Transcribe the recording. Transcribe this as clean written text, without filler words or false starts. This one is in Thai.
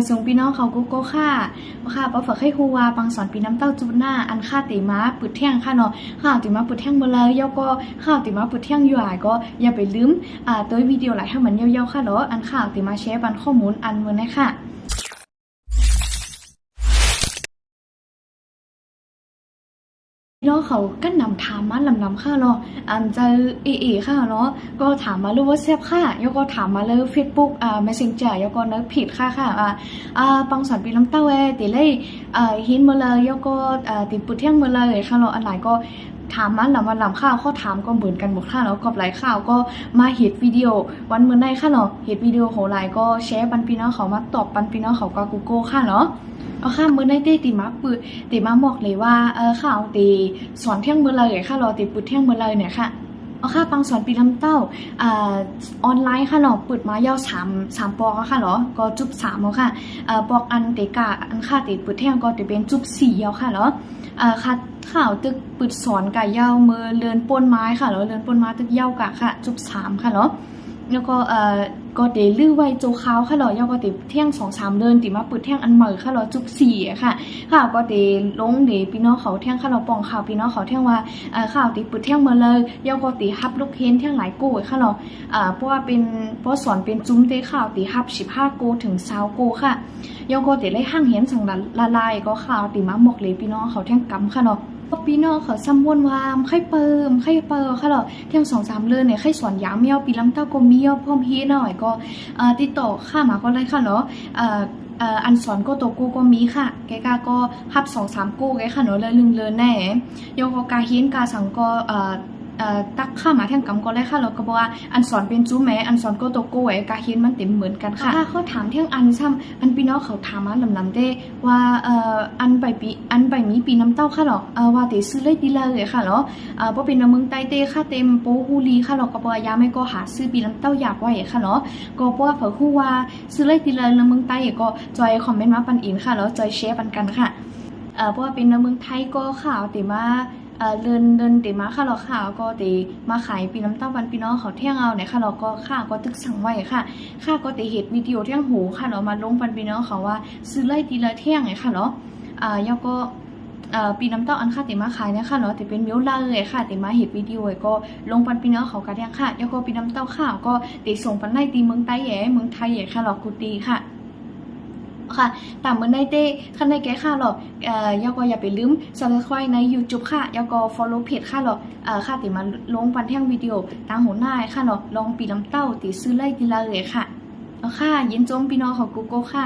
ส่งพี่น้องเขากูโก้ค่ะป้าฝากให้ฮูวาปังสอนปีน้ำเต้าจุดหน้าอันค่าติมาปุดเที่ยงค่ะเนาะข้าวติมาปุดเที่ยงเมื่อไรย่อก็ข้าวติมาปุดเที่ยงอยู่ก็อย่าไปลืมตัววิดีโอหลายให้มันเยาๆค่ะเนาะอันข้าวติมาแชร์ปันข้อมูลอันเมื่อไหร่ค่ะเนาะเขาก็นำถามมาลำค่ะเนาะอันจะค่ะเนาะก็ถามมาเลยว่าแซ่บค่ะแล้วก็ถามมาเลย Facebook Messenger แล้วก็เนื้อผิดค่ะปังสอนปีน้ำเต้าติเลยหินมาเลยแล้วก็ติดปุดเที่ยงมาเลยค่ะเนาะอันไหนก็ถามมาลำข้าวเขาถามก็เหมือนกันหมดค่ะแล้วก็หลายข่าวก็มาเห็ดวิดีโอวันเมื่อไหร่ค่ะเนาะเห็ดวิดีโอของหลายก็แชร์ปันปีน้องเขามาตอบปันปีน้องเขาก็กูโก้ค่ะเนาะเอาค่ะมื้อในเต้ติมาปืติมาบอกเลยว่าข่าวตีสอนเที่ยงมื้อเลยค่ะรอติปุดเที่ยงมื้อเลยเนี่ยค่ะเอาค่ะปังสอนปีลำเต้าออนไลน์ค่ะเนาะเปิดมายาว3ปอกค่ะเนาะก็จุบ3เอาค่ะปอกอันเตกะอันค่ะติปุดเที่ยงก็จะเป็นจุบ4เอาค่ะเนาะค่ะข่าวตึกปึดสอนกะยาวมือเลือนปนไม้ค่ะแล้วเลือนปนไม้ตึกยาวกะค่ะจุบ3ค่ะเนาะแล้วก็ก็เดลื้อไว้โจขาวค่ะเนาะยอก็ติเที่ยง 2-3 เดือนติมาปึดเที่ยงอันใหม่ค่ะเนาะจุบ4ค่ะก็เดลงเดพี่น้องเขาเที่ยงค่ะเนาะปองข่าวพี่น้องเขาเที่ยงว่าข่าวติปึดเที่ยงมาเลยยอก็ติฮับลูกเห็นเที่ยงหลายโก้ค่ะเนาะเพราะว่าเป็นเพราะสอนเป็นจุ้มเตข่าวติฮับ15โก้ถึง20โก้ค่ะยอก็เดได้ห้างเห็นสั่งละลายก็ข่าวติมาหมกเลยพี่น้องเขาเที่ยงกำค่ะเนาะพี่น้องเขาซ้ำวนวามไข่เปิมค่ะเนาะเที่ยง 2-3 เดือนเนี่ยไข่สอนยามเมียวปีลำเต้าก็มีพร้อมเฮหน่อยก็ติดต่อข้ามาก็ได้ค่ะเนาะอันสอนก็ตัวกูก็มีค่ะแกก็ฮับ 2-3 กูแกค่ะเนาะเลยลืมแน่ยก็กาเฮนกาสังก็ตักข้ามาแท่งกำก็ได้ค่ะเราก็บอกว่าอันสอนเป็นจู้แม้อันสอนก็ตกโก้ไอ้กาเฮียนมันเต็มเหมือนกันค่ะเขาถามเที่ยงอันซ้ำอันพี่น้องเขาถามมาลำเต้ว่าอันใบมีปีน้ำเต้าค่ะหรอว่าเตซื้อเลยดีเลยค่ะเนาะเพราะเป็นเมืองใต้เต้ค่ะเต็มโปฮูลีค่ะเราก็บอกยาไม่ก็หาซื้อปีน้ำเต้าอยากไว้ค่ะเนาะก็เพราะว่าเผอคู่ว่าซื้อเลยดีเลยในเมืองใต้ก็จอยคอมเมนต์มาปันอินค่ะแล้วจอยแชร์ปันกันค่ะเพราะว่าเป็นในเมืองไทยก็ข่าวแต่มาเดินเตมาค่ะเราค่ะก็เตมาขายปีน้ำเต้าวันปีน้องเขาเที่ยงเอาเนี่ยค่ะเราก็ค่ะก็ตึกสั่งไว้ค่ะก็เตเห็ดวิดีโอเที่ยงหูค่ะเรามาลงปันปีน้องเขาว่าซื้อไล่ตีละเที่ยงไงค่ะเนาะแล้วก็ปีน้ำเต้าอันค่ะเตมาขายเนี่ยค่ะเนาะเตเป็นเมียวลาเลยค่ะเตมาเห็ดวิดีโอก็ลงปันปีน้องเขากระเที่ยงค่ะแล้วก็ปีน้ำเต้าค่ะก็เตส่งปันไล่ตีเมืองใต้เมืองไทยค่ะเรากูตีค่ะค่ะแต่เมื่อในเต้ขั้นในแก้ค่ะหรอกยาก็อย่าไปลืม subscribe ใน YouTube ค่ะยาก็ follow page ค่ะหรอกค่ะติมาลงปันแท่งวิดีโอตามหัวหน้าค่ะหรอกลองปีน้ำเต้าติซื้อไล่ทีละเลยค่ะค่ะยินจมพี่น้องของกูโก้ค่ะ